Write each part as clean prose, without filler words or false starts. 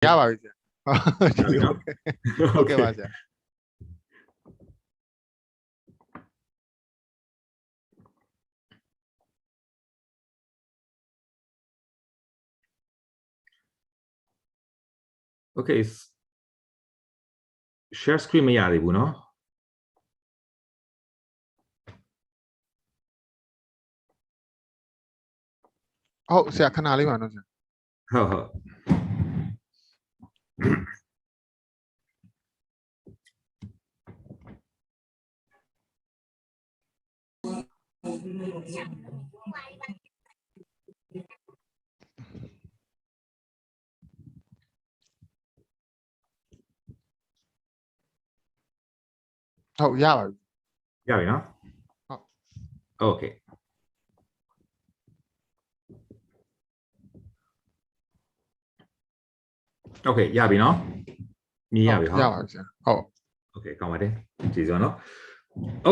ရပါပြီဆရာဟုတ်ကဲ့ပါဆရာ Okay, share screen မရသေးဘူးเนาะဟုတ်ဆရာခဏလေးပါနော်ဆရာ ဟုတ်ဟုတ်ရပါပြီ ရပြီเนาะ ဟုတ် Okay. Okay, ရပြီเนาะမြင်ရပြီ ရပါပြီဆရာဟုတ် Okay, ကောင်းပါတယ်ကြည့်စမ်းเนาะ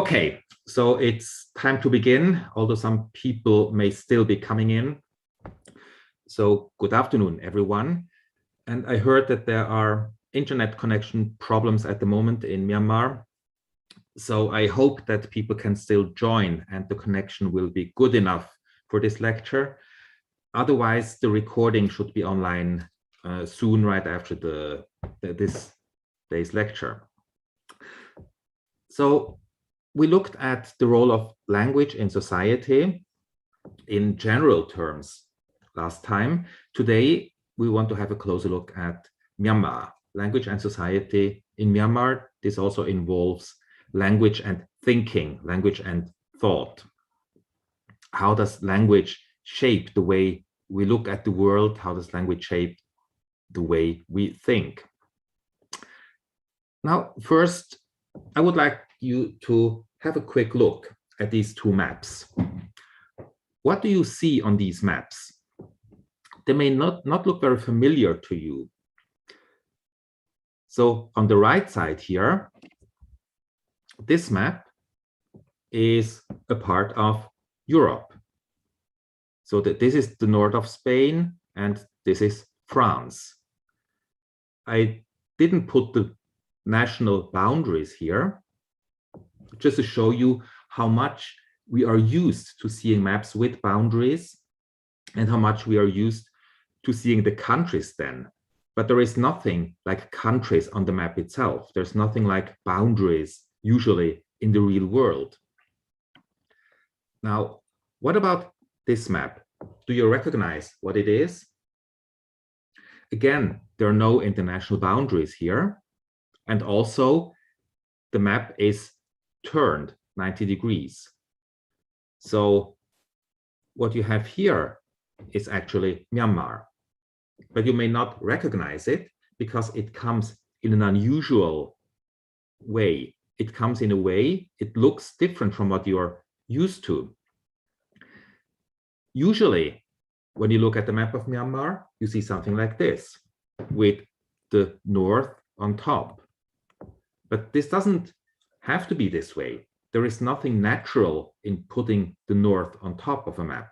Okay, so it's time to begin, although some people may still be coming in. So good afternoon, everyone. And I heard that there are internet connection problems at the moment in Myanmar. So I hope that people can still join and the connection will be good enough for this lecture. Otherwise, the recording should be online soon, right after this day's lecture. So we looked at the role of language in society in general terms last time. Today, we want to have a closer look at Myanmar, language and society in Myanmar. This also involves language and thinking, language and thought. How does language shape the way we look at the world? How does language shape the way we think? Now, first, I would like you to have a quick look at these two maps. What do you see on these maps? They may not look very familiar to you. So on the right side here, this map is a part of Europe. So that this is the north of Spain and this is France. I didn't put the national boundaries here, just to show you how much we are used to seeing maps with boundaries and how much we are used to seeing the countries then. But there is nothing like countries on the map itself. There's nothing like boundaries usually in the real world. Now, what about this map? Do you recognize what it is? Again, there are no international boundaries here. And also, the map is turned 90 degrees. So what you have here is actually Myanmar. But you may not recognize it because it comes in an unusual way. It comes in a way, it looks different from what you're used to. Usually, when you look at the map of Myanmar, you see something like this, with the north on top. But this doesn't have to be this way. There is nothing natural in putting the north on top of a map.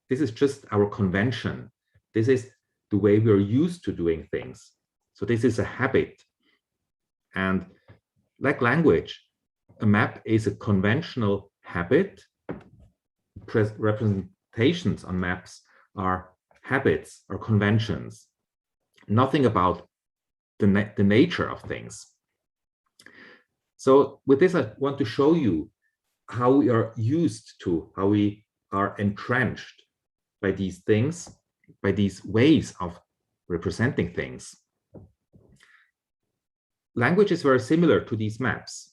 This is just our convention. This is the way we're used to doing things. So this is a habit. And like language, a map is a conventional habit. Representations on maps are habits or conventions. Nothing about the nature of things. So with this, I want to show you how we are used to, how we are entrenched by these things, by these ways of representing things. Language is very similar to these maps.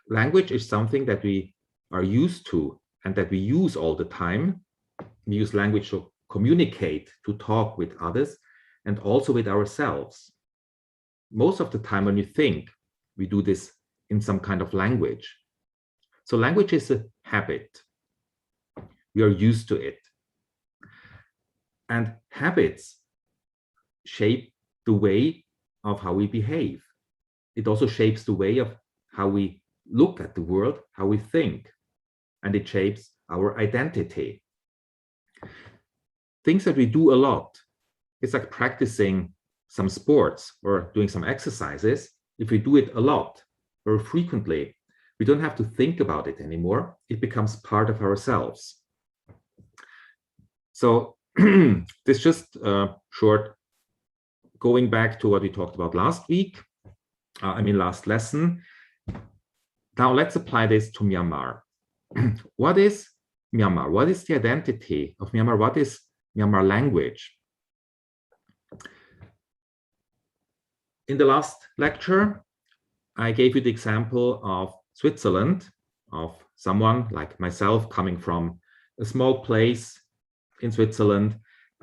Language is something that we are used to and that we use all the time. We use language to communicate, to talk with others, and also with ourselves. Most of the time when you think, we do this in some kind of language. So language is a habit. We are used to it. And habits shape the way of how we behave. It also shapes the way of how we look at the world, how we think, and it shapes our identity. Things that we do a lot, it's like practicing some sports or doing some exercises, if we do it a lot or frequently, we don't have to think about it anymore. It becomes part of ourselves. So this just short, going back to what we talked about last week, last lesson. Now let's apply this to Myanmar. What is Myanmar? What is the identity of Myanmar? What is Myanmar language? In the last lecture, I gave you the example of Switzerland, of someone like myself coming from a small place in Switzerland,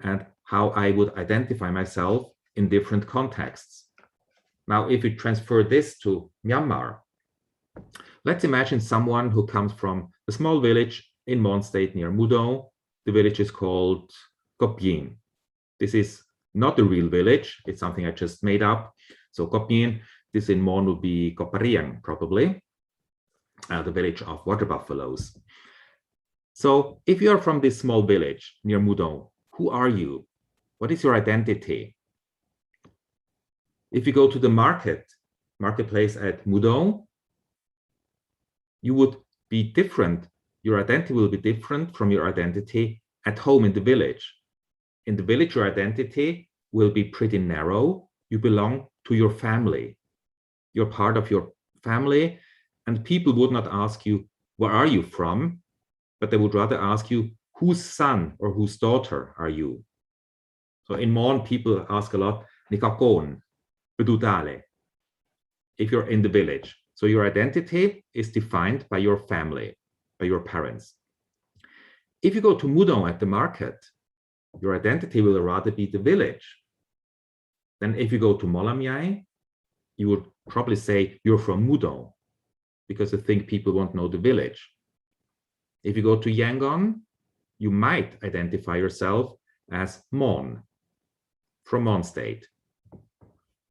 and how I would identify myself in different contexts. Now, if we transfer this to Myanmar, let's imagine someone who comes from a small village in Mon State near Mudong. The village is called Kopien. This is not a real village. It's something I just made up. So Kopien, this in Mon would be Kopariang, probably, the village of water buffaloes. So if you are from this small village near Mudong, who are you? What is your identity? If you go to the marketplace at Mudong, you would be different. Your identity will be different from your identity at home in the village. In the village, your identity will be pretty narrow. You belong to your family. You're part of your family, and people would not ask you, where are you from? But they would rather ask you, whose son or whose daughter are you? So in Mon, people ask a lot, Nikakon, Bedudale, if you're in the village. So your identity is defined by your family, by your parents. If you go to Mudong at the market, your identity will rather be the village. Then if you go to Molamyai, you would probably say you're from Mudong, because I think people won't know the village. If you go to Yangon, you might identify yourself as Mon, from Mon State.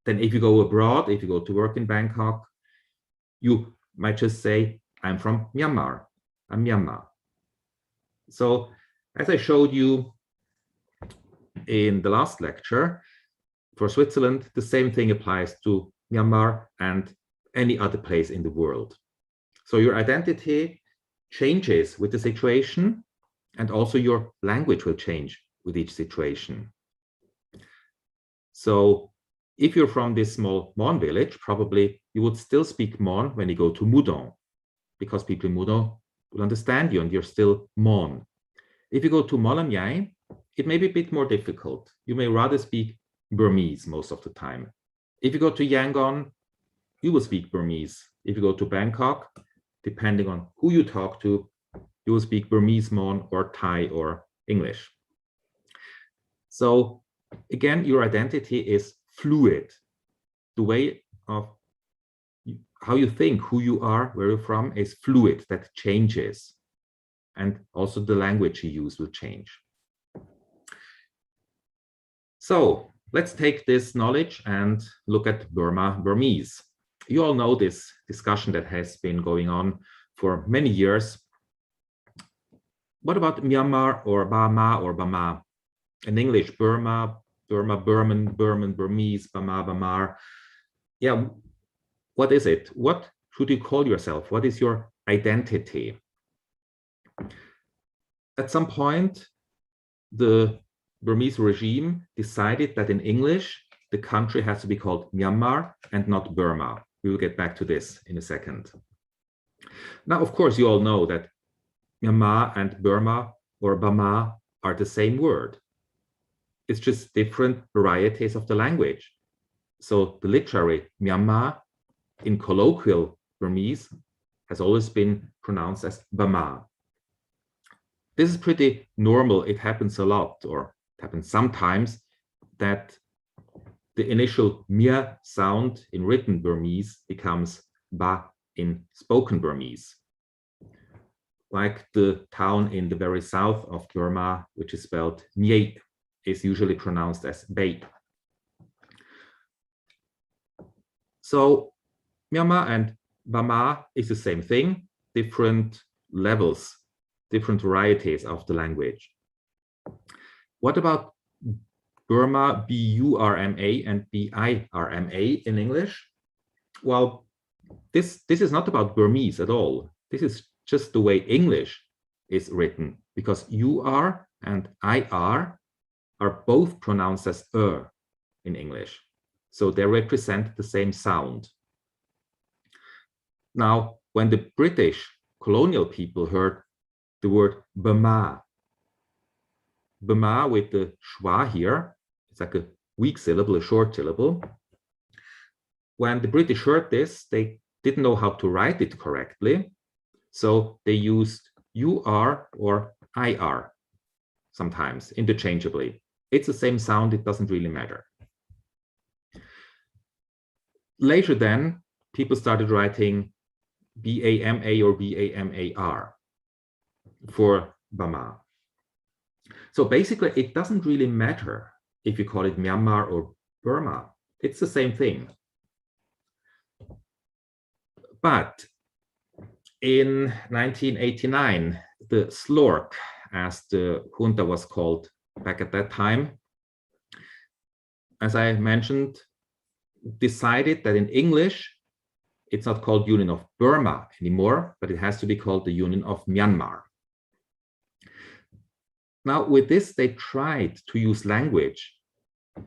Then if you go abroad, if you go to work in Bangkok, you might just say, I'm from Myanmar, I'm Myanmar. So as I showed you in the last lecture, for Switzerland, the same thing applies to Myanmar and any other place in the world. So your identity changes with the situation, and also your language will change with each situation. So if you're from this small Mon village, probably you would still speak Mon when you go to Mudong, because people in Mudong will understand you and you're still Mon. If you go to Molamyai, it may be a bit more difficult. You may rather speak Burmese most of the time. If you go to Yangon, you will speak Burmese. If you go to Bangkok, depending on who you talk to, you will speak Burmese, Mon, or Thai, or English. So again, your identity is fluid. The way of how you think, who you are, where you're from is fluid, that changes. And also the language you use will change. So let's take this knowledge and look at Burmese. You all know this discussion that has been going on for many years. What about Myanmar or Burma or Bama? In English, Burma, Burman, Burmese, Bamar. Yeah, what is it? What should you call yourself? What is your identity? At some point, the Burmese regime decided that in English, the country has to be called Myanmar and not Burma. We will get back to this in a second. Now, of course, you all know that Myanmar and Burma or Bama are the same word. It's just different varieties of the language. So the literary Myanmar in colloquial Burmese has always been pronounced as Bama. This is pretty normal. It happens a lot, or it happens sometimes, that the initial Mya sound in written Burmese becomes Ba in spoken Burmese. Like the town in the very south of Burma, which is spelled Nyei, is usually pronounced as Bei. So Myanmar and Bama is the same thing, different levels, different varieties of the language. What about Burma, B-U-R-M-A and B-I-R-M-A in English? Well, this is not about Burmese at all. This is just the way English is written, because U-R and I-R are both pronounced as in English. So they represent the same sound. Now, when the British colonial people heard the word Burma with the schwa here, it's like a weak syllable, a short syllable. When the British heard this, they didn't know how to write it correctly. So they used UR or IR sometimes interchangeably. It's the same sound, it doesn't really matter. Later then, people started writing B-A-M-A or B-A-M-A-R for Burma. So basically, it doesn't really matter if you call it Myanmar or Burma. It's the same thing. But in 1989, the SLORC, as the junta was called back at that time, as I mentioned, decided that in English, it's not called Union of Burma anymore, but it has to be called the Union of Myanmar. Now, with this, they tried to use language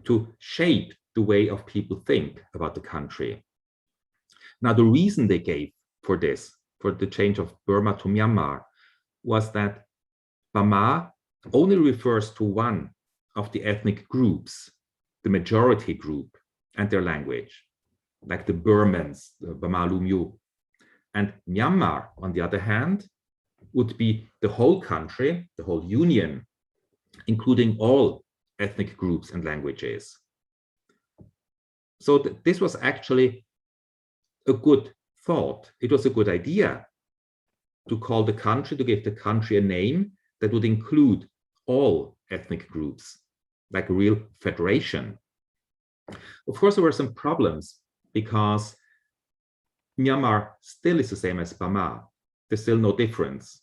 to shape the way of people think about the country. Now, the reason they gave for this, for the change of Burma to Myanmar, was that Burma only refers to one of the ethnic groups, the majority group, and their language, like the Burmans, the Burma Lumyu. And Myanmar, on the other hand, would be the whole country, the whole union, including all ethnic groups and languages. So this was actually a good thought. It was a good idea to call the country, to give the country a name that would include all ethnic groups, like a real federation. Of course, there were some problems because Myanmar still is the same as Burma. There's still no difference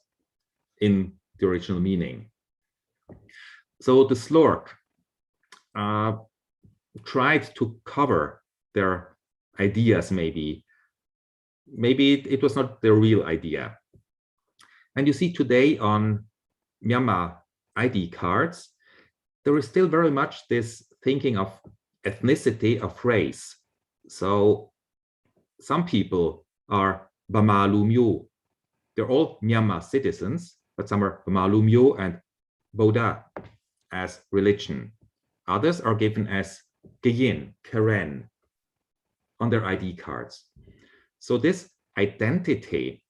in the original meaning. So the SLORC tried to cover their ideas, maybe it was not their real idea. And you see today on Myanmar ID cards, there is still very much this thinking of ethnicity, of race. So some people are Burma Lumyu. They're all Myanmar citizens, but some are Burma Lumyu and Buddha as religion. Others are given as Geyin, Karen, on their ID cards. So this identity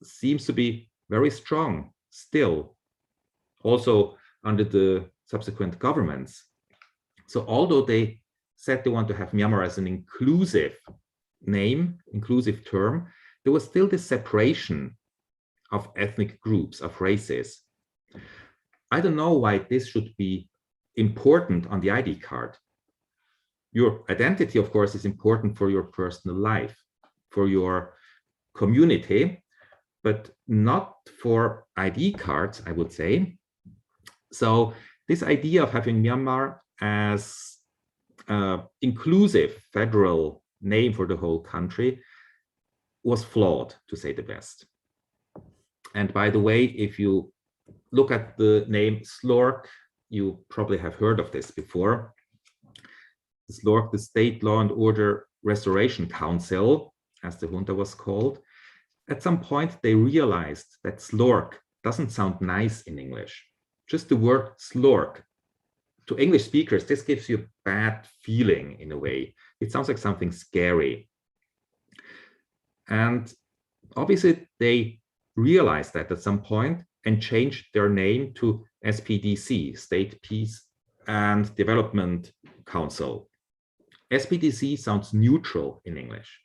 seems to be very strong still, also under the subsequent governments. So although they said they want to have Myanmar as an inclusive name, inclusive term, there was still this separation of ethnic groups, of races. I don't know why this should be important on the ID card. Your identity, of course, is important for your personal life, for your community, but not for ID cards, I would say. So this idea of having Myanmar as inclusive federal name for the whole country was flawed, to say the best. And by the way, if you look at the name SLORC, you probably have heard of this before. The SLORC, the State Law and Order Restoration Council, as the junta was called, at some point they realized that SLORC doesn't sound nice in English. Just the word SLORC, to English speakers, this gives you a bad feeling in a way. It sounds like something scary. And obviously they realized that at some point and changed their name to SPDC, State Peace and Development Council. SPDC sounds neutral in English.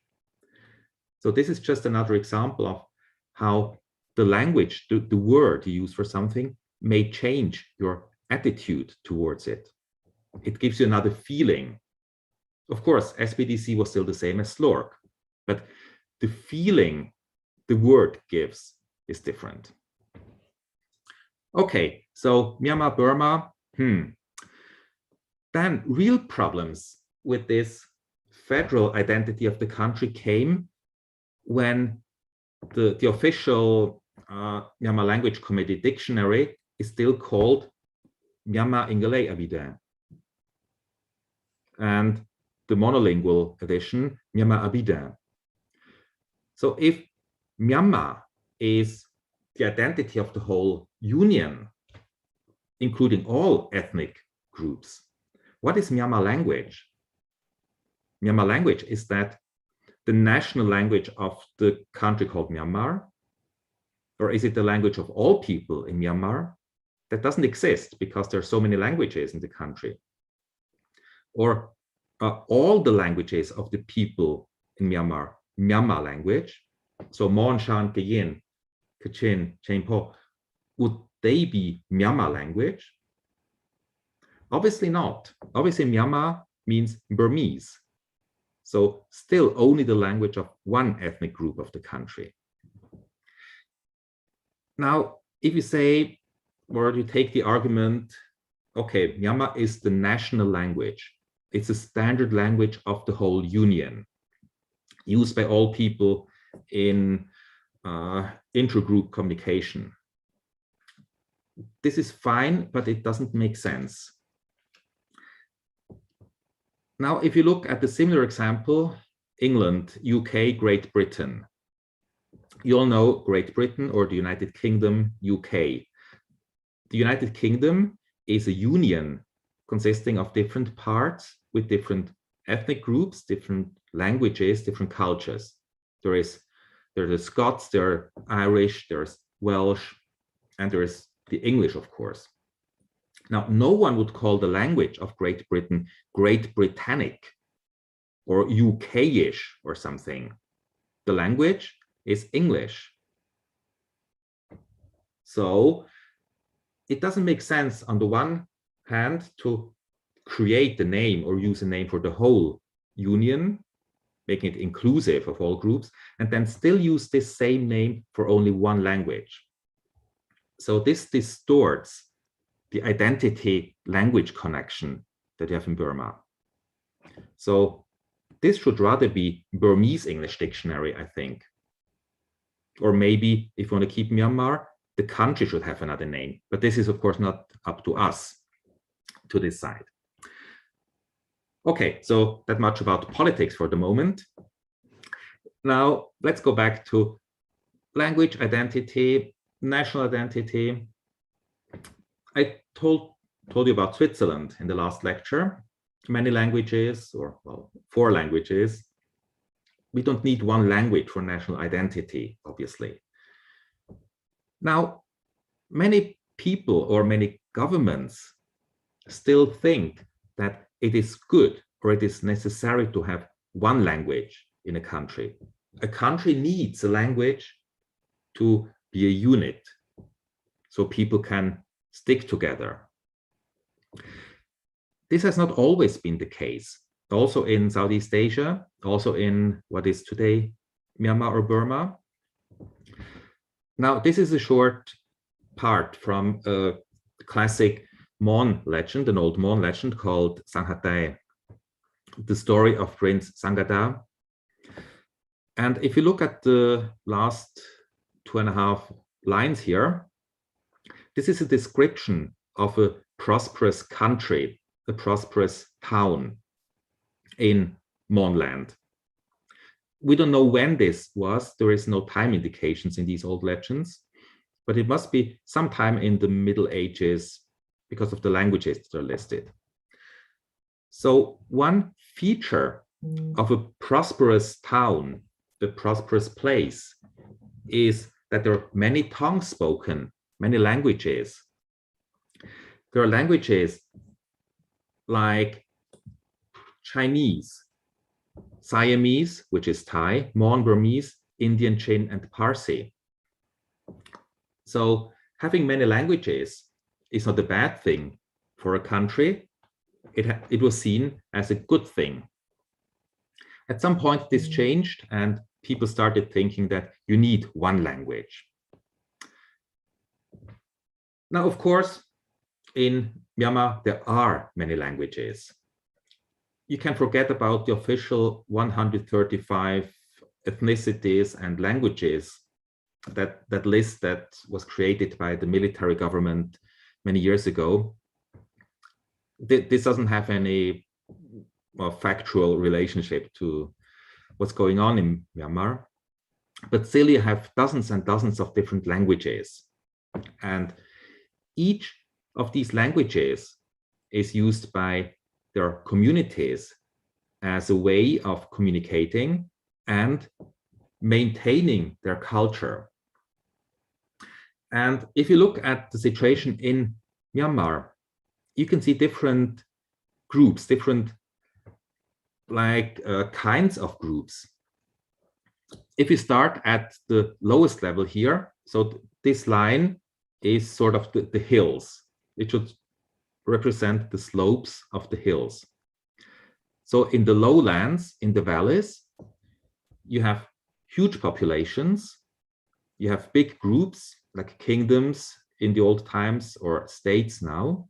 So this is just another example of how the language, the word you use for something may change your attitude towards it. It gives you another feeling. Of course, SPDC was still the same as SLORC, but the feeling the word gives is different. Okay, so Myanmar, Burma, Then real problems with this federal identity of the country came when the official Myanmar Language Committee dictionary is still called Myanmar Ingalay Abida, and the monolingual edition, Myanmar Abida. So if Myanmar is the identity of the whole union, including all ethnic groups, what is Myanmar language? Myanmar language is that the national language of the country called Myanmar, or is it the language of all people in Myanmar? That doesn't exist because there are so many languages in the country. Or are all the languages of the people in Myanmar Myanmar language? So Mon, Shan, Kayin, Kachin, Chainpo, would they be Myanmar language? Obviously not. Obviously Myanmar means Burmese. So still only the language of one ethnic group of the country. Now, if you say, or you take the argument, okay, Myanmar is the national language. It's a standard language of the whole union, used by all people in intergroup communication. This is fine, but it doesn't make sense. Now, if you look at the similar example, England, UK, Great Britain. You all know Great Britain or the United Kingdom, UK. The United Kingdom is a union consisting of different parts with different ethnic groups, different languages, different cultures. There are the Scots, there are Irish, there's Welsh, and there is the English, of course. Now, no one would call the language of Great Britain Great Britannic or UK-ish or something. The language is English. So it doesn't make sense on the one hand to create the name or use a name for the whole union, making it inclusive of all groups, and then still use this same name for only one language. So this distorts the identity language connection that you have in Burma. So this should rather be Burmese English dictionary, I think. Or maybe if you want to keep Myanmar, the country should have another name. But this is, of course, not up to us to decide. Okay, so that much about politics for the moment. Now, let's go back to language identity, national identity. I told you about Switzerland in the last lecture. Many languages, or well, 4 languages. We don't need one language for national identity, obviously. Now, many people or many governments still think that it is good or it is necessary to have one language in a country. A country needs a language to be a unit, so people can stick together. This has not always been the case. Also in Southeast Asia, also in what is today Myanmar or Burma. Now, this is a short part from a classic Mon legend, an old Mon legend called Sanghatai, the story of Prince Sangada. And if you look at the last 2.5 lines here, this is a description of a prosperous country, a prosperous town in Mon land. We don't know when this was. There is no time indications in these old legends, but it must be sometime in the Middle Ages because of the languages that are listed. So one feature of a prosperous town, the prosperous place, is that there are many tongues spoken, many languages. There are languages like Chinese, Siamese, which is Thai, Mon Burmese, Indian Chin, and Parsi. So having many languages is not a bad thing for a country. It was seen as a good thing. At some point, this changed, and people started thinking that you need one language. Now, of course, in Myanmar, there are many languages. You can forget about the official 135 ethnicities and languages, that list that was created by the military government many years ago. This doesn't have any factual relationship to what's going on in Myanmar, but still you have dozens and dozens of different languages. And each of these languages is used by their communities as a way of communicating and maintaining their culture. And if you look at the situation in Myanmar, you can see different groups, different kinds of groups. If you start at the lowest level here, so this line is sort of the hills. It should represent the slopes of the hills. So in the lowlands, in the valleys, you have huge populations, you have big groups like kingdoms in the old times or states now.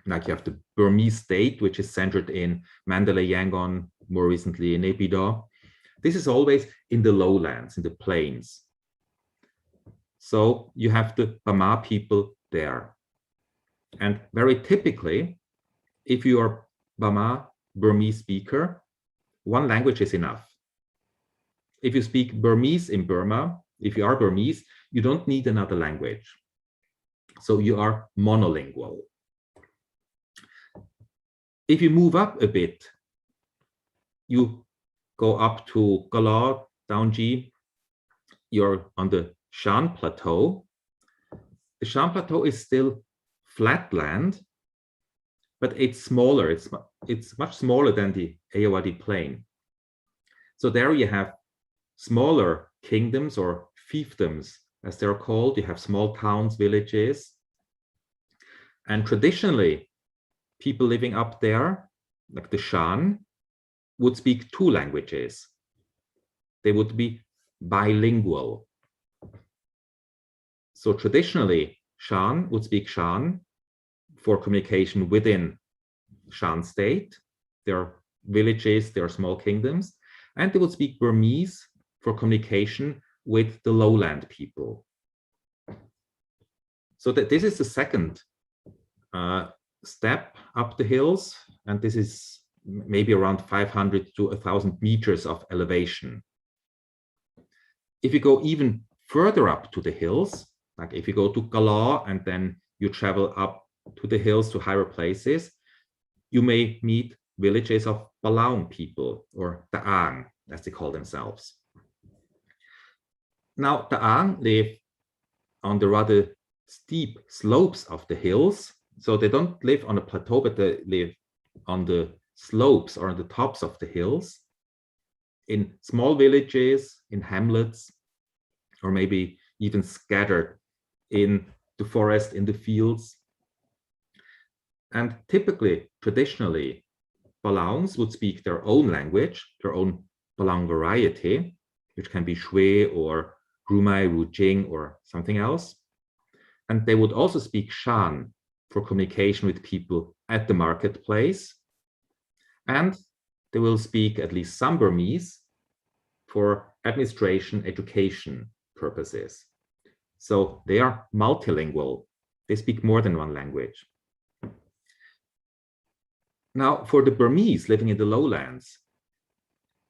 Like you have the Burmese state, which is centered in Mandalay, Yangon, more recently in Naypyidaw. This is always in the lowlands, in the plains. So you have the Bama people there. And very typically, if you are Bama Burmese speaker, one language is enough. If you speak Burmese in Burma, if you are Burmese, you don't need another language. So you are monolingual. If you move up a bit, you go up to Galar, Daunji, you're on the Shan Plateau. The Shan Plateau is still flat land, but it's smaller. It's much smaller than the Ayeyarwady Plain. So there you have smaller kingdoms or fiefdoms, as they're called. You have small towns, villages. And traditionally, people living up there, like the Shan, would speak two languages. They would be bilingual. So traditionally, Shan would speak Shan for communication within Shan state. There are villages, there are small kingdoms, and they would speak Burmese for communication with the lowland people. So that this is the second step up the hills, and this is maybe around 500 to 1,000 meters of elevation. If you go even further up to the hills, like if you go to Galar and then you travel up to the hills to higher places, you may meet villages of Balaung people, or Ta'ang, as they call themselves. Now, Ta'ang live on the rather steep slopes of the hills. So they don't live on a plateau, but they live on the slopes or on the tops of the hills, in small villages, in hamlets, or maybe even scattered in the forest, in the fields. And typically, traditionally, Balaungs would speak their own language, their own Balaung variety, which can be Shwe or Rumai, Rujing, or something else. And they would also speak Shan for communication with people at the marketplace. And they will speak at least some Burmese for administration, education purposes. So they are multilingual. They speak more than one language. Now, for the Burmese living in the lowlands,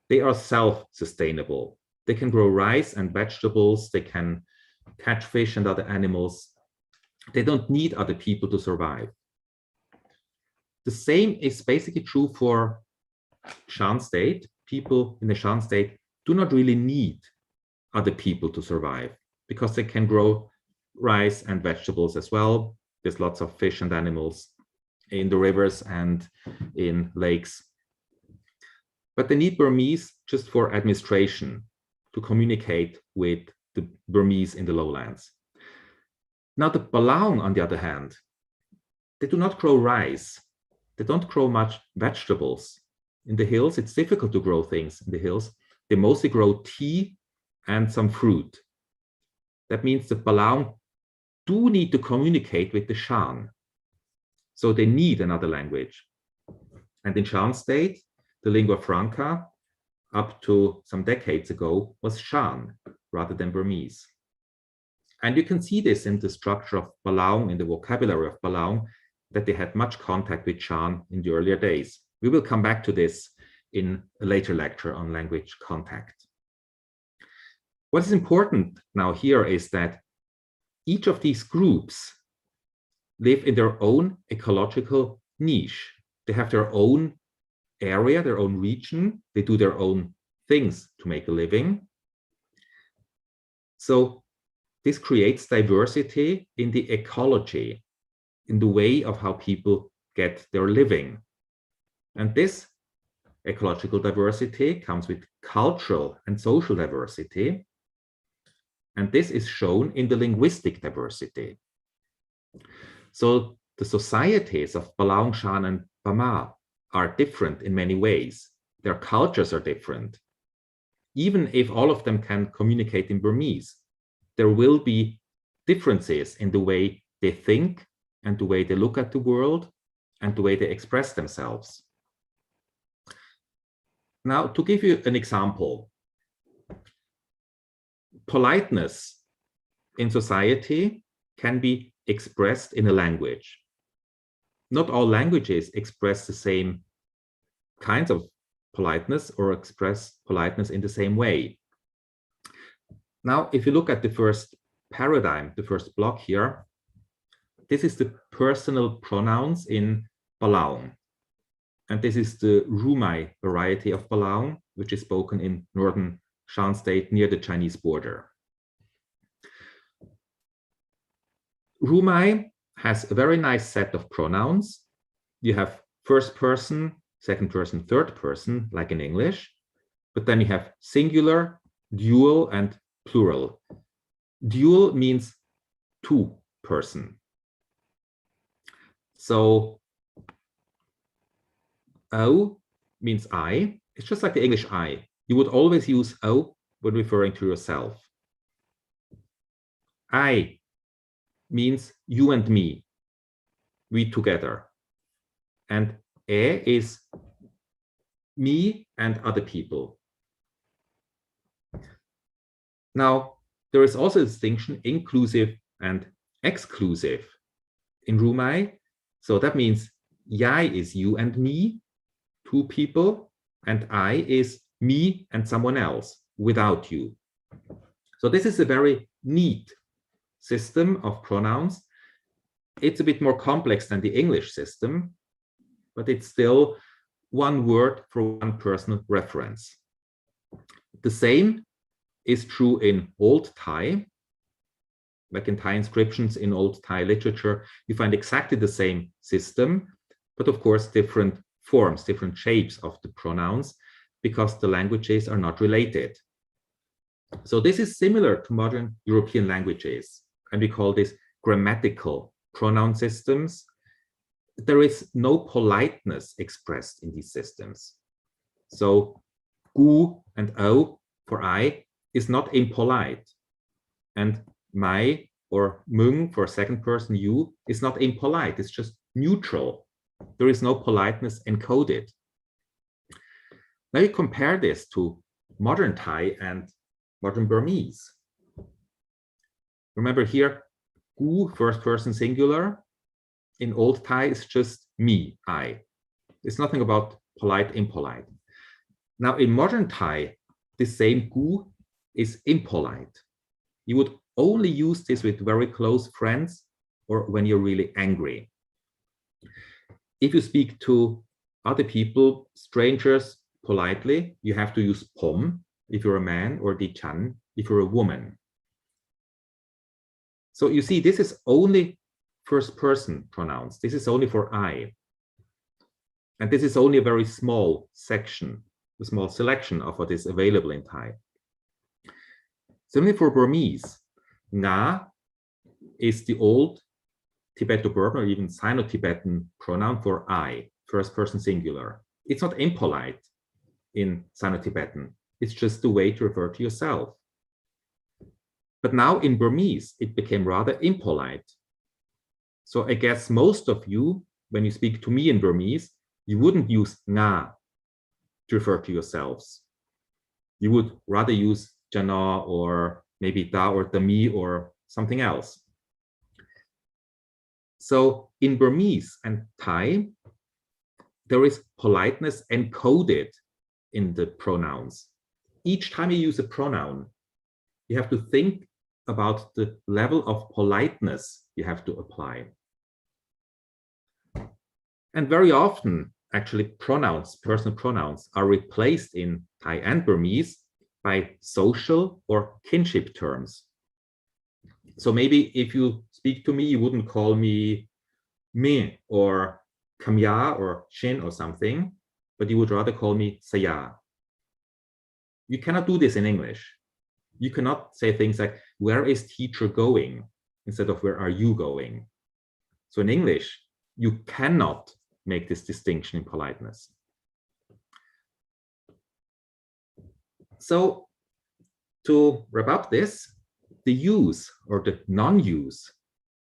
they are self-sustainable. They can grow rice and vegetables. They can catch fish and other animals. They don't need other people to survive. The same is basically true for Shan state. People in the Shan state do not really need other people to survive because they can grow rice and vegetables as well. There's lots of fish and animals in the rivers and in lakes. But they need Burmese just for administration, to communicate with the Burmese in the lowlands. Now the Balaung, on the other hand, they do not grow rice. They don't grow much vegetables. In the hills, it's difficult to grow things in the hills. They mostly grow tea and some fruit. That means the Balaung do need to communicate with the Shan. So they need another language. And in Shan state, the lingua franca up to some decades ago was Shan rather than Burmese. And you can see this in the structure of Balaung, in the vocabulary of Balaung, that they had much contact with Shan in the earlier days. We will come back to this in a later lecture on language contact. What is important now here is that each of these groups live in their own ecological niche. They have their own area, their own region. They do their own things to make a living. So this creates diversity in the ecology, in the way of how people get their living. And this ecological diversity comes with cultural and social diversity. And this is shown in the linguistic diversity. So the societies of Balaung, Shan, and Bama are different in many ways. Their cultures are different. Even if all of them can communicate in Burmese, there will be differences in the way they think and the way they look at the world and the way they express themselves. Now, to give you an example, politeness in society can be expressed in a language. Not all languages express the same kinds of politeness or express politeness in the same way. Now, if you look at the first paradigm, the first block here, this is the personal pronouns in Balaung. And this is the Rumai variety of Balaung, which is spoken in northern Shan state near the Chinese border. Rumai has a very nice set of pronouns. You have first person, second person, third person, like in English, but then you have singular, dual, and plural. Dual means two person. So O means I. It's just like the English I. You would always use O when referring to yourself. I means you and me, we together. And E is me and other people. Now, there is also a distinction, inclusive and exclusive in Rumai. So that means Yai is you and me, two people, and I is me and someone else without you. So this is a very neat system of pronouns. It's a bit more complex than the English system, but it's still one word for one personal reference. The same is true in Old Thai. Like in Thai inscriptions in Old Thai literature, you find exactly the same system, but of course different forms, different shapes of the pronouns, because the languages are not related. So this is similar to modern European languages, and we call this grammatical pronoun systems. There is no politeness expressed in these systems. So gu and o for I is not impolite, and my or mung for second person you is not impolite, it's just neutral. There is no politeness encoded. Now you compare this to modern Thai and modern Burmese. Remember here, gu, first person singular. In Old Thai, it's just me, I. It's nothing about polite, impolite. Now in modern Thai, the same gu is impolite. You would only use this with very close friends or when you're really angry. If you speak to other people, strangers, politely, you have to use pom if you're a man, or di chan if you're a woman. So you see, this is only first person pronouns. This is only for I. And this is only a very small section, a small selection of what is available in Thai. Similarly for Burmese, nga is the old Tibeto-Burman or even Sino-Tibetan pronoun for I, first person singular. It's not impolite in Sino-Tibetan. It's just the way to refer to yourself. But now in Burmese, it became rather impolite. So I guess most of you when you speak to me in Burmese, you wouldn't use nga to refer to yourselves. You would rather use jana or maybe da or dami or something else. So in Burmese and Thai, there is politeness encoded in the pronouns. Each time you use a pronoun, you have to think about the level of politeness you have to apply. And very often, actually, pronouns, personal pronouns, are replaced in Thai and Burmese by social or kinship terms. So maybe if you speak to me, you wouldn't call me me or kamya or shin or something, but you would rather call me saya. You cannot do this in English. You cannot say things like, where is teacher going? Instead of where are you going? So in English, you cannot make this distinction in politeness. So to wrap up this, the use or the non-use,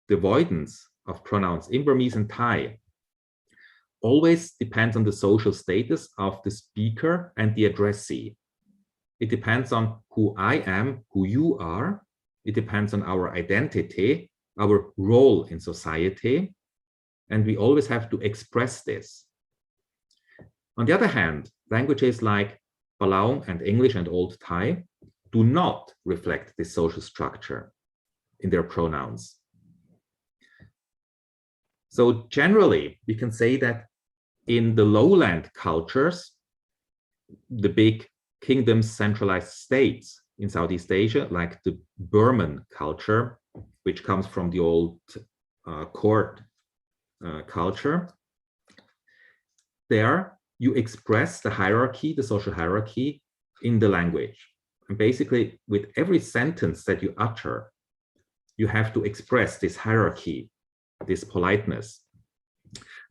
the avoidance of pronouns in Burmese and Thai always depends on the social status of the speaker and the addressee. It depends on who I am, who you are. It depends on our identity, our role in society, and we always have to express this. On the other hand, languages like Palaung and English and Old Thai do not reflect this social structure in their pronouns. So generally, we can say that in the lowland cultures, the big kingdoms, centralized states in Southeast Asia, like the Burman culture, which comes from the old court culture, there you express the hierarchy, the social hierarchy in the language. And basically, with every sentence that you utter, you have to express this hierarchy, this politeness.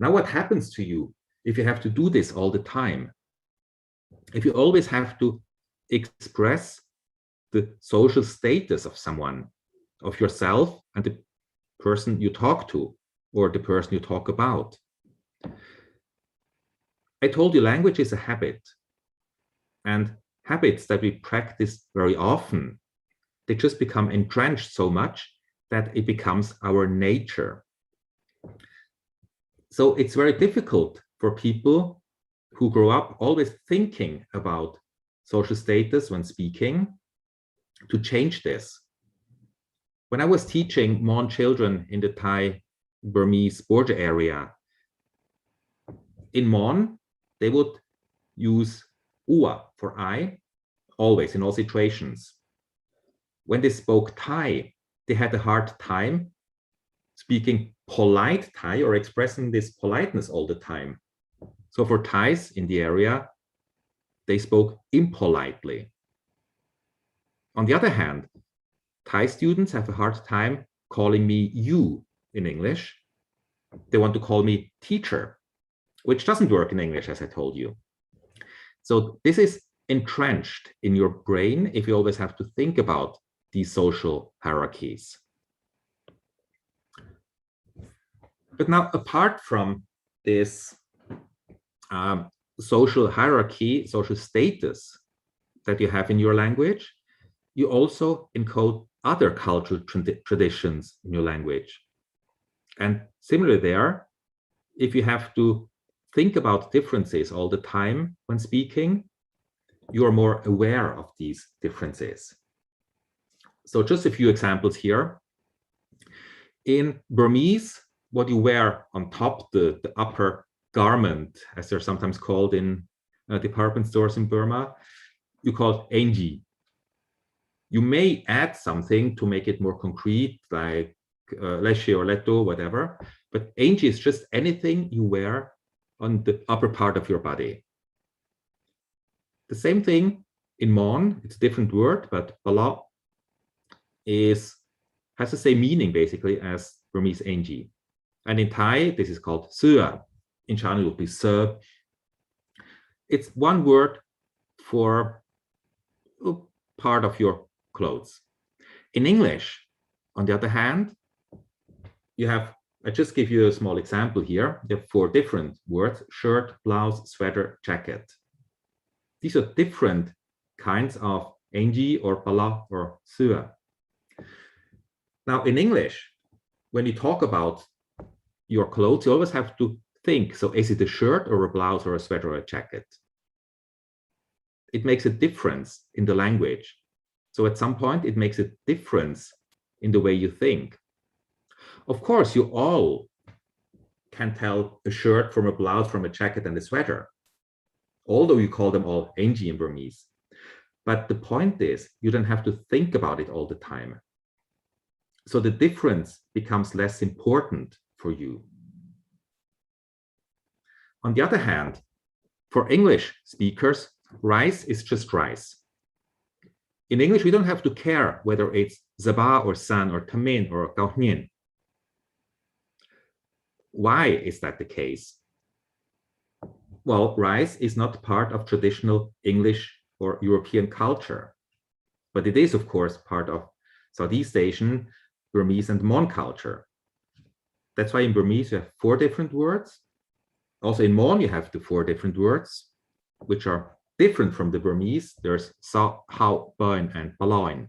Now, what happens to you if you have to do this all the time? If you always have to express the social status of someone, of yourself and the person you talk to, or the person you talk about. I told you language is a habit, and habits that we practice very often, they just become entrenched so much that it becomes our nature. So it's very difficult for people who grow up always thinking about social status when speaking to change this. When I was teaching Mon children in the Thai-Burmese border area, in Mon, they would use ua for I, always, in all situations. When they spoke Thai, they had a hard time speaking polite Thai or expressing this politeness all the time. So for Thais in the area, they spoke impolitely. On the other hand, Thai students have a hard time calling me you in English. They want to call me teacher, which doesn't work in English, as I told you. So this is entrenched in your brain if you always have to think about these social hierarchies. But now, apart from this social hierarchy, social status that you have in your language, you also encode other cultural traditions in your language. And similarly there, if you have to think about differences all the time when speaking, you are more aware of these differences. So just a few examples here. In Burmese, what you wear on top, the upper garment, as they're sometimes called in department stores in Burma, you call it enji. You may add something to make it more concrete, like leshe or leto, whatever, but enji is just anything you wear on the upper part of your body. The same thing in Mon, it's a different word, but bala has the same meaning basically as Burmese enji. And in Thai, this is called sua. In China, it would be se. It's one word for part of your clothes. In English, on the other hand, you have I just give you a small example here. You have 4 different words: shirt, blouse, sweater, jacket. These are different kinds of ng or pala or sua. Now in English, when you talk about your clothes, you always have to think, so is it a shirt or a blouse or a sweater or a jacket? It makes a difference in the language. So at some point, it makes a difference in the way you think. Of course, you all can tell a shirt from a blouse, from a jacket and a sweater, although you call them all ng in Burmese. But the point is, you don't have to think about it all the time. So the difference becomes less important for you. On the other hand, for English speakers, rice is just rice. In English, we don't have to care whether it's Zaba or San or Tamin or Gaohnien. Why is that the case? Well, rice is not part of traditional English or European culture, but it is, of course, part of Southeast Asian, Burmese, and Mon culture. That's why in Burmese you have 4 different words. Also in Mon you have the 4 different words, which are different from the Burmese. There's sa, hao, boin, and baloin.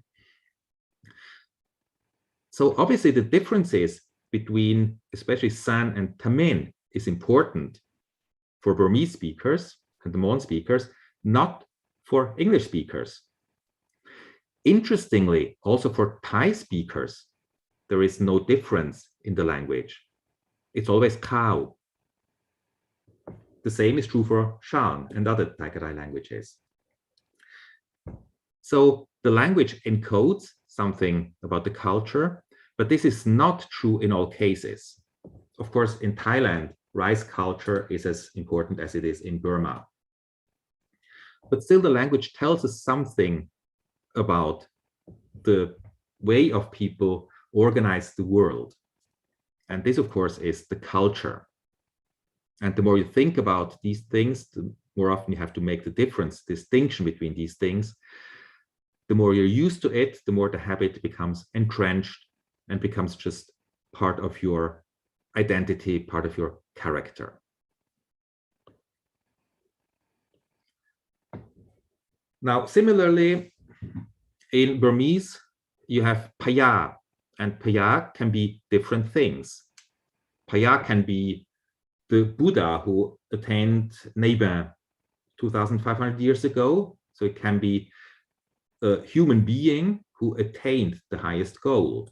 So obviously the differences between especially San and Tamin is important for Burmese speakers and the Mon speakers, not for English speakers. Interestingly, also for Thai speakers, there is no difference in the language. It's always cow. The same is true for Shan and other Thai languages. So the language encodes something about the culture, but this is not true in all cases. Of course, in Thailand, rice culture is as important as it is in Burma. But still, the language tells us something about the way of people organize the world. And this, of course, is the culture. And the more you think about these things, the more often you have to make the distinction between these things. The more you're used to it, the more the habit becomes entrenched and becomes just part of your identity, part of your character. Now, similarly, in Burmese, you have paya, and paya can be different things. Paya can be the Buddha who attained Neben 2,500 years ago. So it can be a human being who attained the highest goal.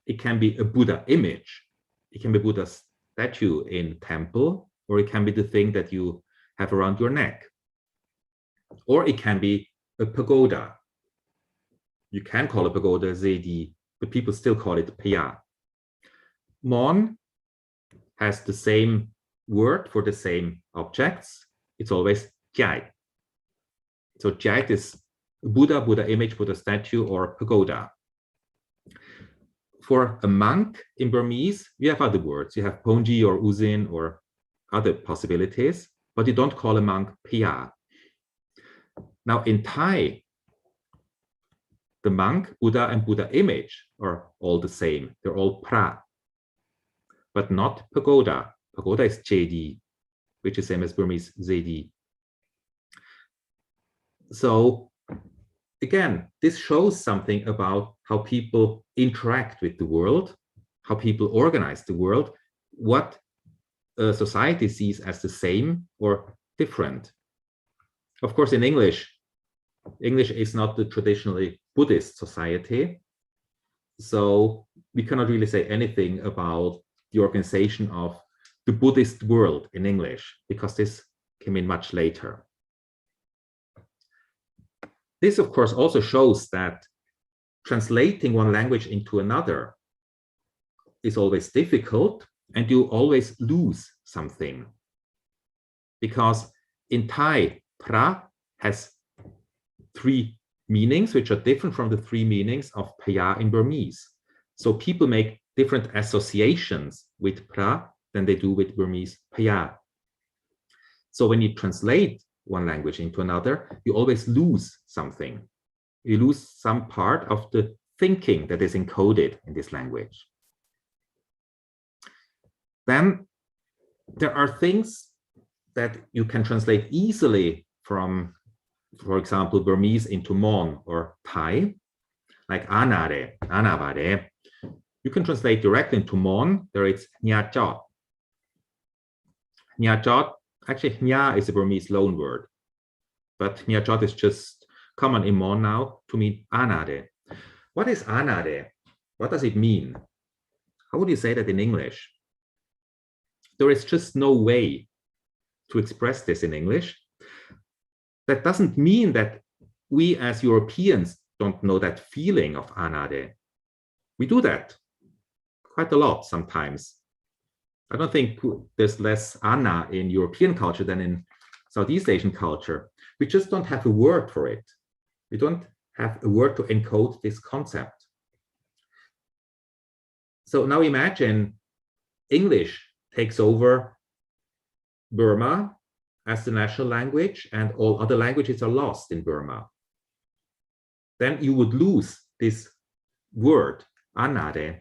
It can be a Buddha image. It can be Buddha statue in temple, or it can be the thing that you have around your neck. Or it can be a pagoda. You can call a pagoda zedi, but people still call it paya. Mon has the same word for the same objects. It's always jai. So jai is Buddha, Buddha image, Buddha statue, or pagoda. For a monk in Burmese, you have other words. You have ponji or uzin or other possibilities, but you don't call a monk paya. Now in Thai, the monk, Buddha, and Buddha image are all the same. They're all pra, but not pagoda. Pagoda is jedi, which is same as Burmese zedi. So again, this shows something about how people interact with the world, how people organize the world, what a society sees as the same or different. Of course, in English is not the traditionally Buddhist society. So we cannot really say anything about the organization of the Buddhist world in English, because this came in much later. This, of course, also shows that translating one language into another is always difficult, and you always lose something. Because in Thai, pra has 3 meanings, which are different from the 3 meanings of paya in Burmese. So people make different associations with pra than they do with Burmese paya. So when you translate one language into another, you always lose something. You lose some part of the thinking that is encoded in this language. Then there are things that you can translate easily from, for example, Burmese into Mon or Thai, like anare, anavare. You can translate directly into Mon. There it's nya chot. Nya chot, actually nya is a Burmese loan word, but nya chot is just common in Mon now to mean anare. What is anare? What does it mean? How would you say that in English? There is just no way to express this in English. That doesn't mean that we as Europeans don't know that feeling of anare. We do that quite a lot sometimes. I don't think there's less ana in European culture than in Southeast Asian culture. We just don't have a word for it. We don't have a word to encode this concept. So now imagine English takes over Burma as the national language and all other languages are lost in Burma. Then you would lose this word, anare.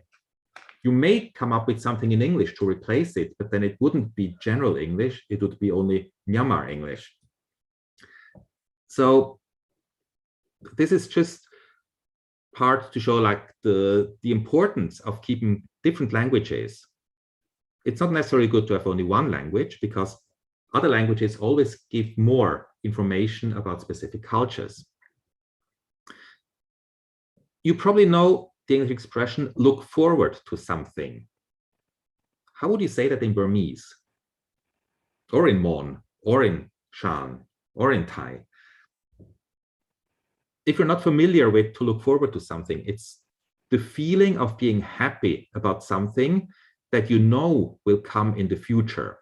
You may come up with something in English to replace it, but then it wouldn't be general English, it would be only Myanmar English. So this is just part to show like the importance of keeping different languages. It's not necessarily good to have only one language because other languages always give more information about specific cultures. You probably know the English expression, look forward to something. How would you say that in Burmese? Or in Mon, or in Shan, or in Thai? If you're not familiar with to look forward to something, it's the feeling of being happy about something that you know will come in the future.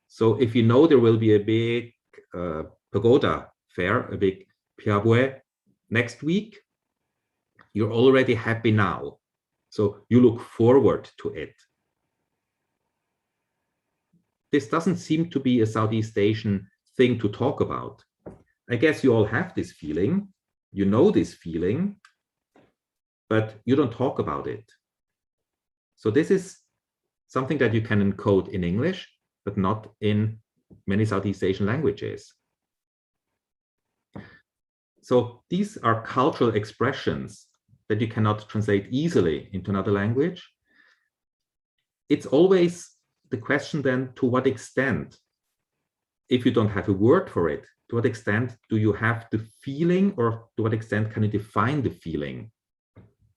So if you know there will be a big pagoda fair, a big piabwe next week, you're already happy now. So you look forward to it. This doesn't seem to be a Southeast Asian thing to talk about. I guess you all have this feeling, you know this feeling, but you don't talk about it. So this is something that you can encode in English, but not in many Southeast Asian languages. So these are cultural expressions that you cannot translate easily into another language. It's always the question then, to what extent, if you don't have a word for it, to what extent do you have the feeling, or to what extent can you define the feeling?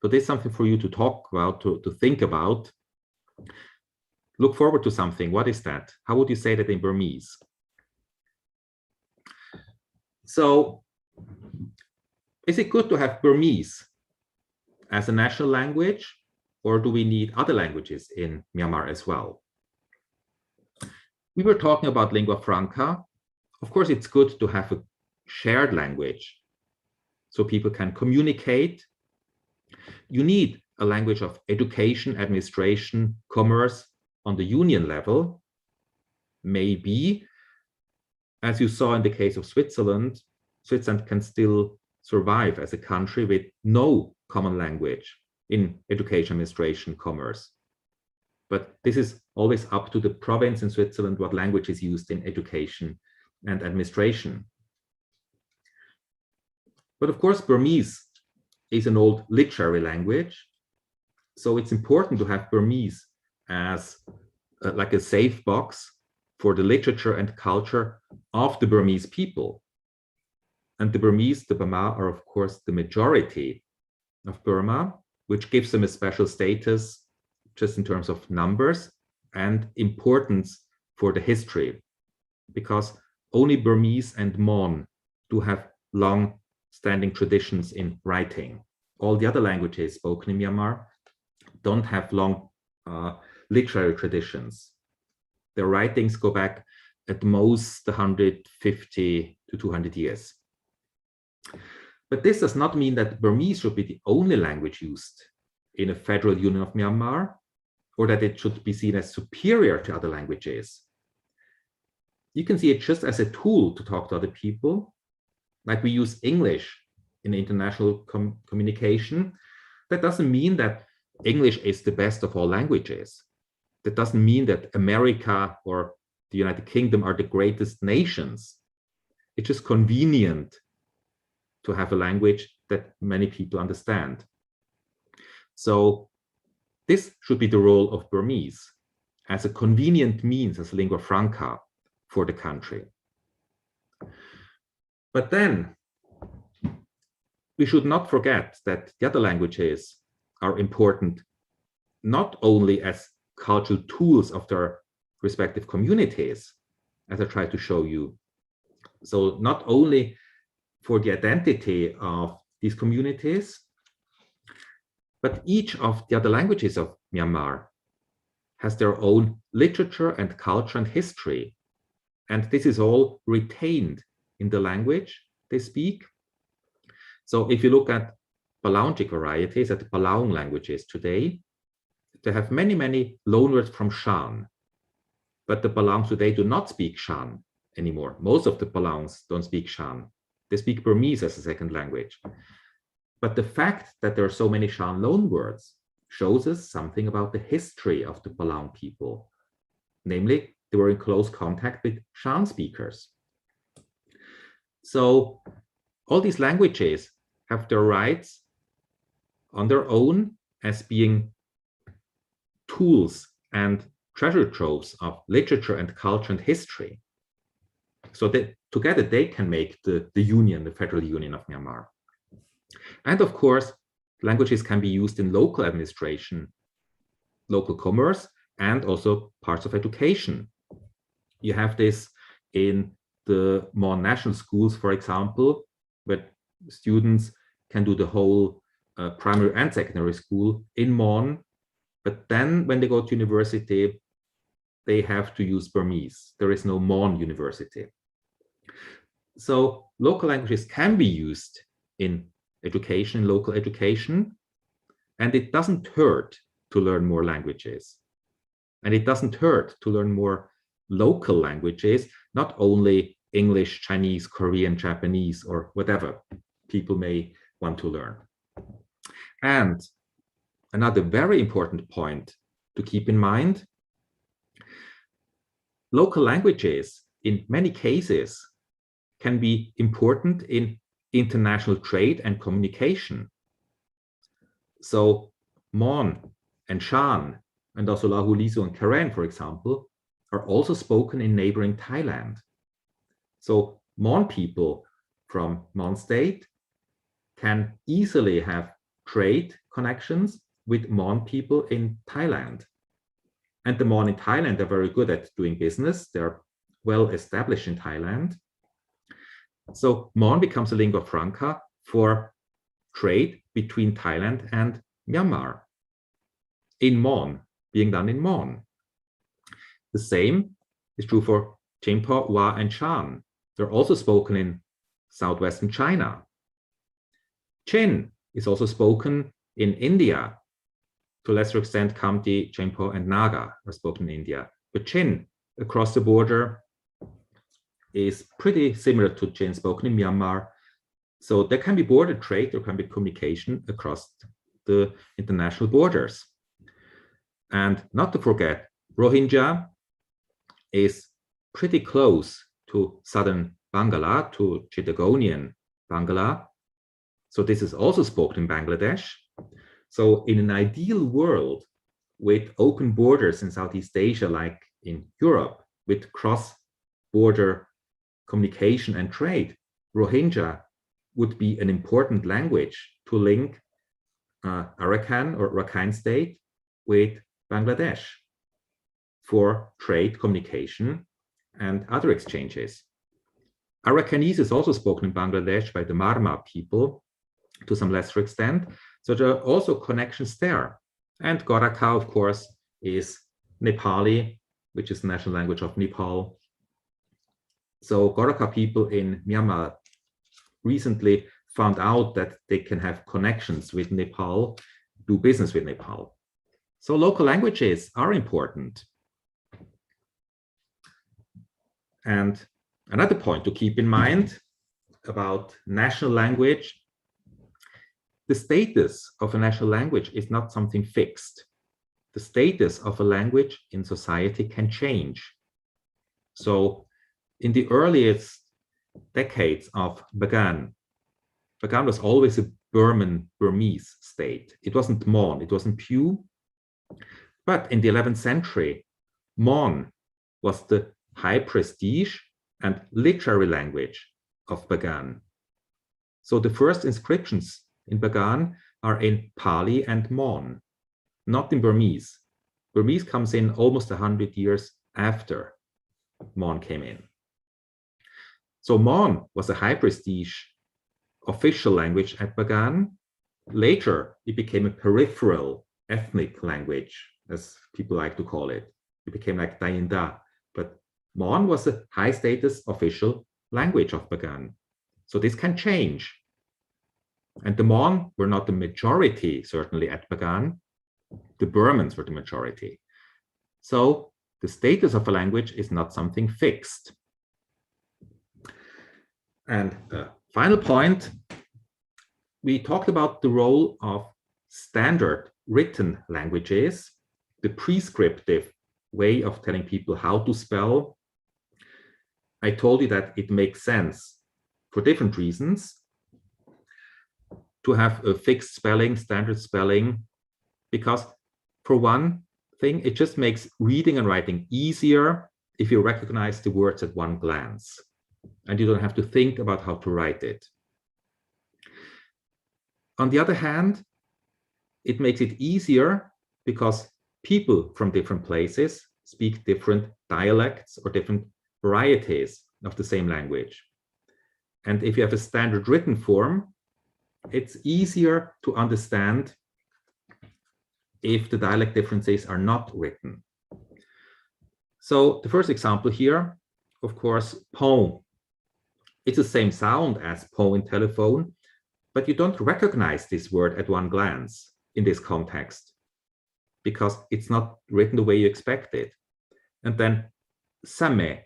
So this is something for you to talk about, to think about. Look forward to something. What is that? How would you say that in Burmese? So is it good to have Burmese as a national language, or do we need other languages in Myanmar as well? We were talking about lingua franca. Of course, it's good to have a shared language so people can communicate. You need a language of education, administration, commerce on the union level. Maybe, as you saw in the case of Switzerland, Switzerland can still survive as a country with no common language in education, administration, commerce. But this is always up to the province in Switzerland what language is used in education and administration. But of course, Burmese is an old literary language. So it's important to have Burmese as like a safe box for the literature and culture of the Burmese people. And the Burmese, the Bama, are of course the majority of Burma, which gives them a special status just in terms of numbers and importance for the history, because only Burmese and Mon do have long-standing traditions in writing. All the other languages spoken in Myanmar don't have long literary traditions. Their writings go back at most 150 to 200 years. But this does not mean that Burmese should be the only language used in a federal union of Myanmar, or that it should be seen as superior to other languages. You can see it just as a tool to talk to other people, like we use English in international communication. That doesn't mean that English is the best of all languages. that doesn't mean that America or the United Kingdom are the greatest nations. It's just convenient to have a language that many people understand. So this should be the role of Burmese as a convenient means, as lingua franca for the country. But then we should not forget that the other languages are important not only as cultural tools of their respective communities, as I tried to show you. So not only for the identity of these communities, but each of the other languages of Myanmar has their own literature and culture and history. And this is all retained in the language they speak. So if you look at Palaungic varieties, at the Palaung languages today, they have many, many loanwords from Shan. But the Palaungs today do not speak Shan anymore. Most of the Palaungs don't speak Shan. They speak Burmese as a second language. But the fact that there are so many Shan loanwords shows us something about the history of the Palaung people. Namely, they were in close contact with Shan speakers. So all these languages have their rights on their own as being tools and treasure troves of literature and culture and history. So that together they can make the union, the federal union of Myanmar. And of course, languages can be used in local administration, local commerce, and also parts of education. You have this in the Mon national schools, for example, where students can do the whole primary and secondary school in Mon, but then when they go to university, they have to use Burmese. There is no Mon university. So local languages can be used in education, local education, and it doesn't hurt to learn more languages. And it doesn't hurt to learn more local languages, not only English, Chinese, Korean, Japanese, or whatever people may want to learn. And another very important point to keep in mind, local languages in many cases can be important in international trade and communication. So Mon and Shan and also Lahu, Lisu, and Karen, for example, are also spoken in neighboring Thailand. So Mon people from Mon state can easily have trade connections with Mon people in Thailand. And the Mon in Thailand are very good at doing business. They're well established in Thailand. So Mon becomes a lingua franca for trade between Thailand and Myanmar in Mon, being done in Mon. The same is true for Chimpo, Wa, and Shan. They're also spoken in southwestern China. Chin is also spoken in India. To a lesser extent, Khamti, Chimpo, and Naga are spoken in India. But Chin across the border is pretty similar to Chin spoken in Myanmar. So there can be border trade, there can be communication across the international borders. And not to forget, Rohingya is pretty close to southern Bangla, to Chittagonian Bangla. So this is also spoken in Bangladesh. So in an ideal world with open borders in Southeast Asia, like in Europe, with cross-border communication and trade, Rohingya would be an important language to link Arakan or Rakhine state with Bangladesh for trade, communication, and other exchanges. Arakanese is also spoken in Bangladesh by the Marma people to some lesser extent. So there are also connections there. And Goraka, of course, is Nepali, which is the national language of Nepal. So Goraka people in Myanmar recently found out that they can have connections with Nepal, do business with Nepal. So local languages are important. And another point to keep in mind about national language, the status of a national language is not something fixed. the status of a language in society can change. So in the earliest decades of Bagan was always a Burmese state. It wasn't Mon, it wasn't Pew. But in the 11th century, Mon was the high prestige and literary language of Bagan. So the first inscriptions in Bagan are in Pali and Mon, not in Burmese. Burmese comes in almost 100 years after Mon came in. So Mon was a high prestige official language at Bagan. Later, it became a peripheral ethnic language, as people like to call it. It became like Dayinda. But Mon was a high status official language of Bagan. So this can change. And the Mon were not the majority, certainly at Bagan. The Burmans were the majority. So the status of a language is not something fixed. And final point, we talked about the role of standard written languages, the prescriptive way of telling people how to spell. I told you that it makes sense for different reasons to have a fixed spelling, standard spelling, because for one thing, it just makes reading and writing easier if you recognize the words at one glance, and you don't have to think about how to write it. On the other hand, it makes it easier because people from different places speak different dialects or different varieties of the same language. And if you have a standard written form, it's easier to understand if the dialect differences are not written. So the first example here, of course, pon. It's the same sound as pon in telephone, but you don't recognize this word at one glance in this context because it's not written the way you expect it. And then same,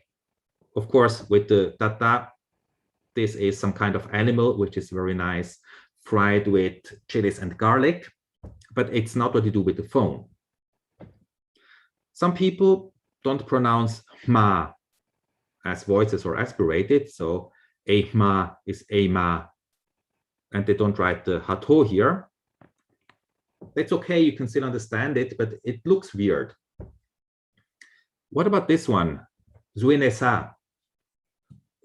of course, with the tata, this is some kind of animal, which is very nice, fried with chilies and garlic, but it's not what you do with the phone. Some people don't pronounce ma as voices or aspirated, so a ma is a ma, and they don't write the hato here. That's okay, you can still understand it, but it looks weird. What about this one, zuinesa?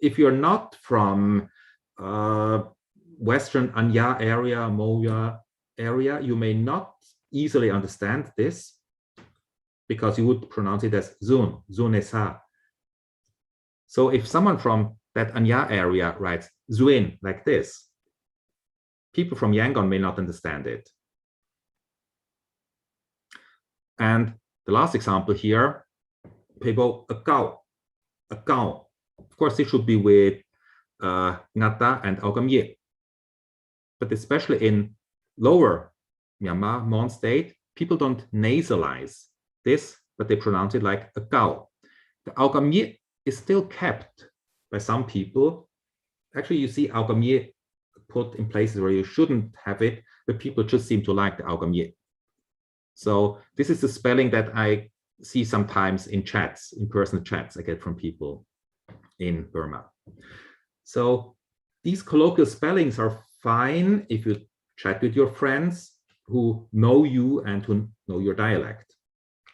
If you're not from Western Anya area, Moya area, you may not easily understand this because you would pronounce it as zun, zunesa. So if someone from that Anya area writes zuin like this, people from Yangon may not understand it. And the last example here, people akau. Of course, it should be with ngata and augamye. But especially in lower Myanmar, Mon state, people don't nasalize this, but they pronounce it like akau. The augamye is still kept by some people. Actually, you see augamye put in places where you shouldn't have it, but people just seem to like the augamye. So this is the spelling that I see sometimes in chats, in personal chats I get from people in Burma. So these colloquial spellings are fine if you chat with your friends who know you and who know your dialect.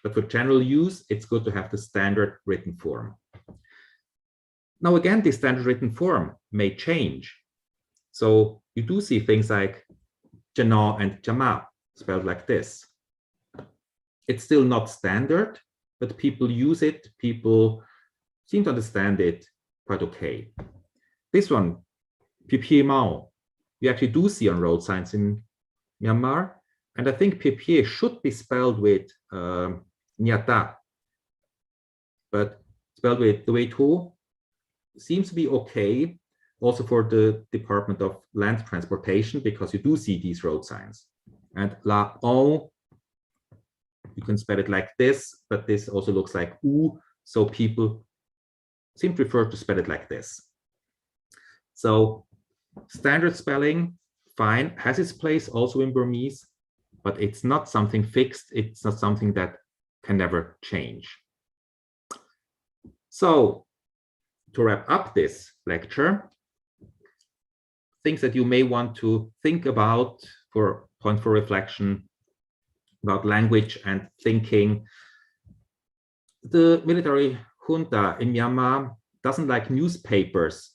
But for general use, it's good to have the standard written form. Now again, the standard written form may change. So you do see things like jana and jama spelled like this. It's still not standard, but people use it. People seem to understand it quite okay. This one, pipier mao, you actually do see on road signs in Myanmar. And I think pipier should be spelled with nyata, but spelled with the way to seems to be okay also for the Department of Land Transportation, because you do see these road signs. And la on, you can spell it like this, but this also looks like u, so people seem to prefer to spell it like this. So standard spelling, fine, has its place also in Burmese, but it's not something fixed. It's not something that can never change. So to wrap up this lecture, things that you may want to think about for point for reflection about language and thinking. The military junta in Myanmar doesn't like newspapers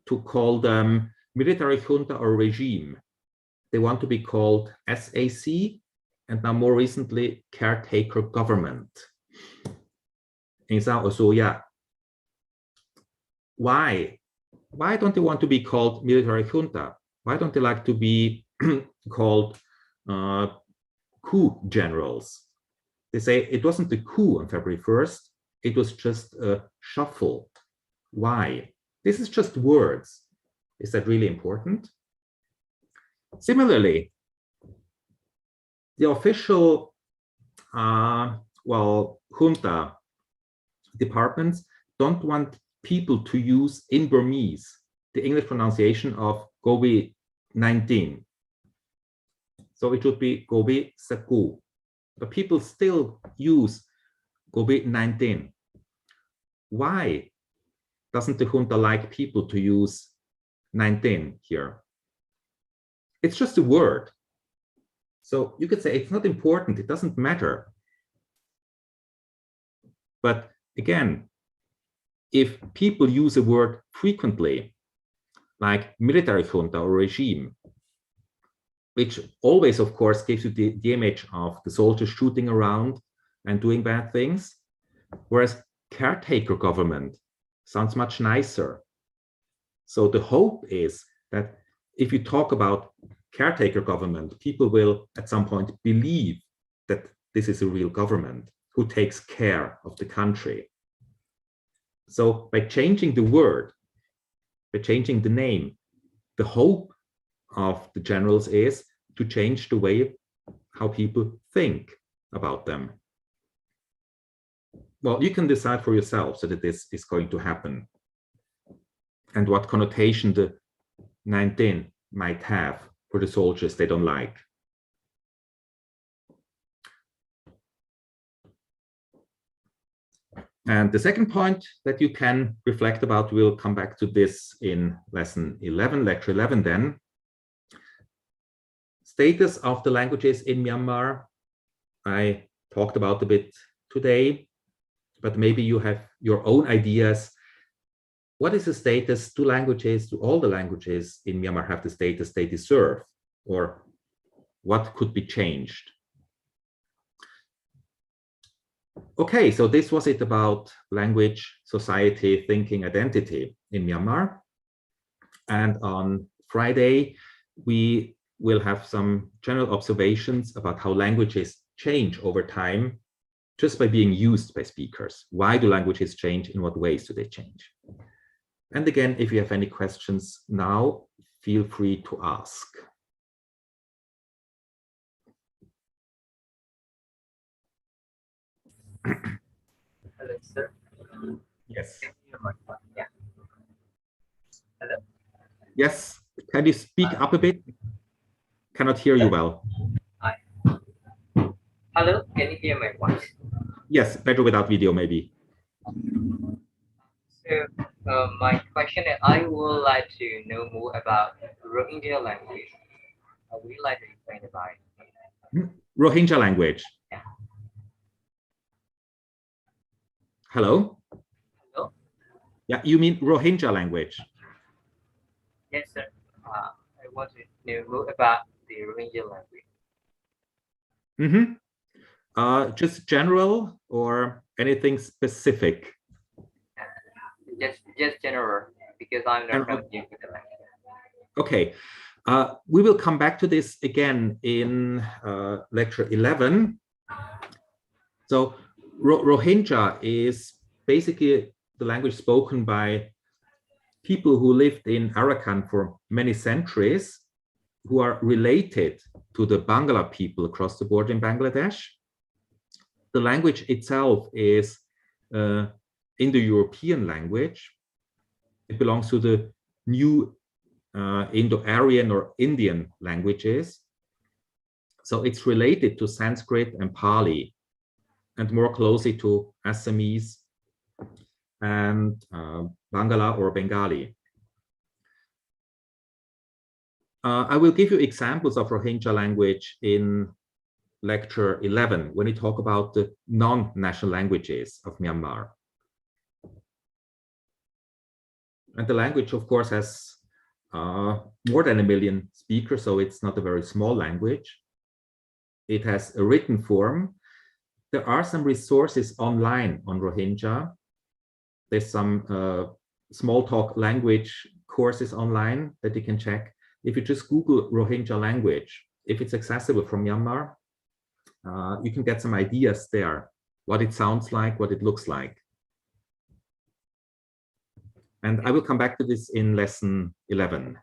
to call them military junta or regime. They want to be called SAC and now more recently caretaker government. Why? Why don't they want to be called military junta? Why don't they like to be called coup generals? They say it wasn't the coup on February 1st, it was just a shuffle. Why? This is just words. Is that really important? Similarly, the official, junta departments don't want people to use in Burmese the English pronunciation of COVID-19. So it should be COVID-19. But people still use COVID-19. Why doesn't the junta like people to use 19 here? It's just a word. So you could say it's not important, it doesn't matter. But again, if people use a word frequently, like military junta or regime, which always, of course, gives you the image of the soldiers shooting around and doing bad things, whereas caretaker government sounds much nicer. So the hope is that if you talk about caretaker government, people will at some point believe that this is a real government who takes care of the country. So by changing the word, by changing the name, the hope of the generals is to change the way how people think about them. Well, you can decide for yourself that this is going to happen and what connotation the 19 might have for the soldiers they don't like. And the second point that you can reflect about, we'll come back to this in lesson 11, lecture 11 then. Status of the languages in Myanmar, I talked about a bit today, but maybe you have your own ideas. What is the status? Do all the languages in Myanmar have the status they deserve? Or what could be changed? Okay, so this was it about language, society, thinking, identity in Myanmar. And on Friday, we will have some general observations about how languages change over time just by being used by speakers. Why do languages change? In what ways do they change? And again, if you have any questions now, feel free to ask. Hello, sir. Yes. Yeah. Hello. Yes. Can you speak up a bit? Cannot hear you well. Hi. Hello. Can you hear my voice? Yes, better without video, maybe. So, my question is, I would like to know more about Rohingya language. I would like to explain about it. Rohingya language. Yeah. Hello? Hello? Yeah, you mean Rohingya language? Yes, sir. I want to know more about the Rohingya language. Mm-hmm. Just general or anything specific? Just general, because I'm not familiar with the language. Okay. We will come back to this again in lecture 11. So Rohingya is basically the language spoken by people who lived in Arakan for many centuries, who are related to the Bangla people across the border in Bangladesh. The language itself is Indo-European language. It belongs to the new Indo-Aryan or Indian languages. So it's related to Sanskrit and Pali, and more closely to Assamese and Bangla or Bengali. I will give you examples of Rohingya language in lecture 11 when we talk about the non-national languages of Myanmar. And the language, of course, has more than 1 million speakers, so it's not a very small language. It has a written form. There are some resources online on Rohingya. There's some small talk language courses online that you can check. If you just Google Rohingya language, if it's accessible from Myanmar, you can get some ideas there, what it sounds like, what it looks like. And I will come back to this in lesson 11.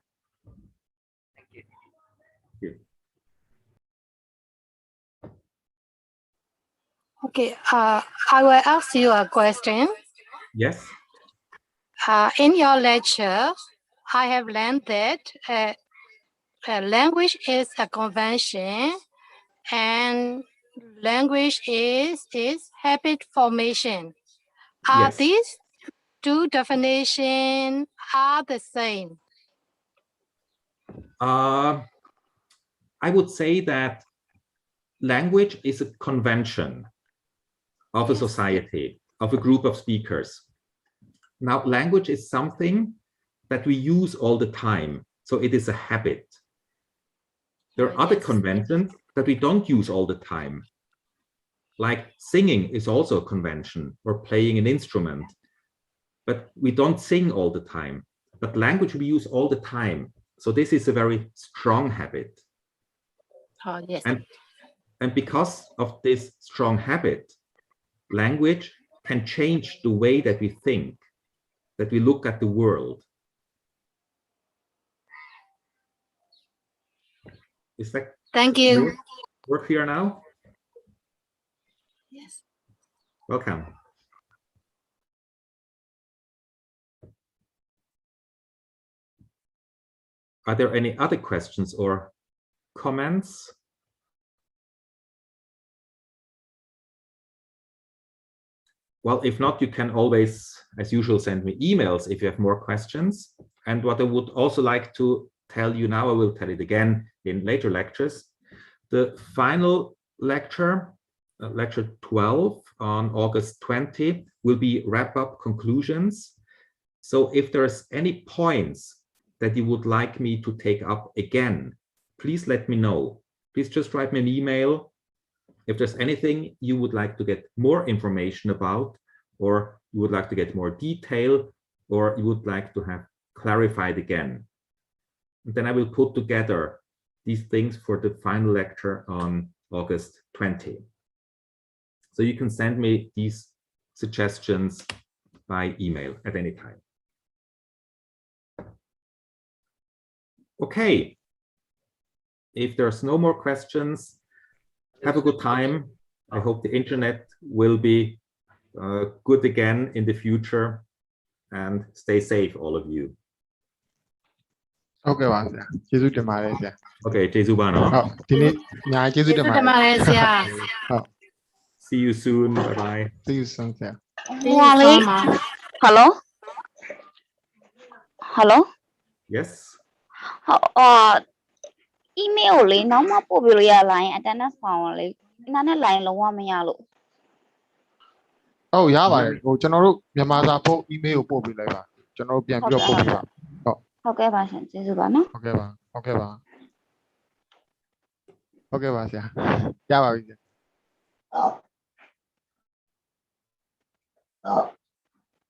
Thank you. Okay, I will ask you a question. Yes. In your lecture, I have learned that language is a convention and language is habit formation. Are Yes. these two definitions are the same? I would say that language is a convention of a society, of a group of speakers. Now, language is something that we use all the time, so it is a habit. There are other conventions that we don't use all the time. Like singing is also a convention, or playing an instrument, but we don't sing all the time. But language we use all the time. So this is a very strong habit. Oh, yes. And because of this strong habit, language can change the way that we think, that we look at the world. Is that Thank you. Work here now? Yes. Welcome. Are there any other questions or comments? Well, if not, you can always, as usual, send me emails if you have more questions. And what I would also like to tell you now, I will tell it again in later lectures. The final lecture, lecture 12 on August 20, will be wrap-up conclusions. So if there's any points that you would like me to take up again, please let me know. Please just write me an email. If there's anything you would like to get more information about, or you would like to get more detail, or you would like to have clarified again. And then I will put together these things for the final lecture on August 20. So you can send me these suggestions by email at any time. Okay. If there's no more questions, have a good time. I hope the internet will be good again in the future, and stay safe, all of you. Okay, ပါဆရာကျေးဇူးတင်ပါတယ်ဆရာ Okay, ကျေးဇူးပါနော် ဟုတ်ဒီနေ့အများကြီးကျေးဇူးတင်ပါတယ် ဟုတ် See you soon. Bye bye. See you soon ဆရာ Hello. Hello. Yes. Email လေးနောက်မှပို့ပြလို့ရလား attendance ဆောင်လေးနားနဲ့ line လုံးဝမရလို့ ဟုတ်ရပါတယ်ဟိုကျွန်တော်တို့မြန်မာစာပို့ email ကိုပို့ပေးလိုက်ပါကျွန်တော်တို့ပြန်ပြီးတော့ပို့ပေးပါဟုတ်ကဲ့ပါရှင်ကျေးဇူးပါနော်ဟုတ်ကဲ့ပါဟုတ်ကဲ့ပါဟုတ်ကဲ့ပါဆရာရပါပြီဆရာ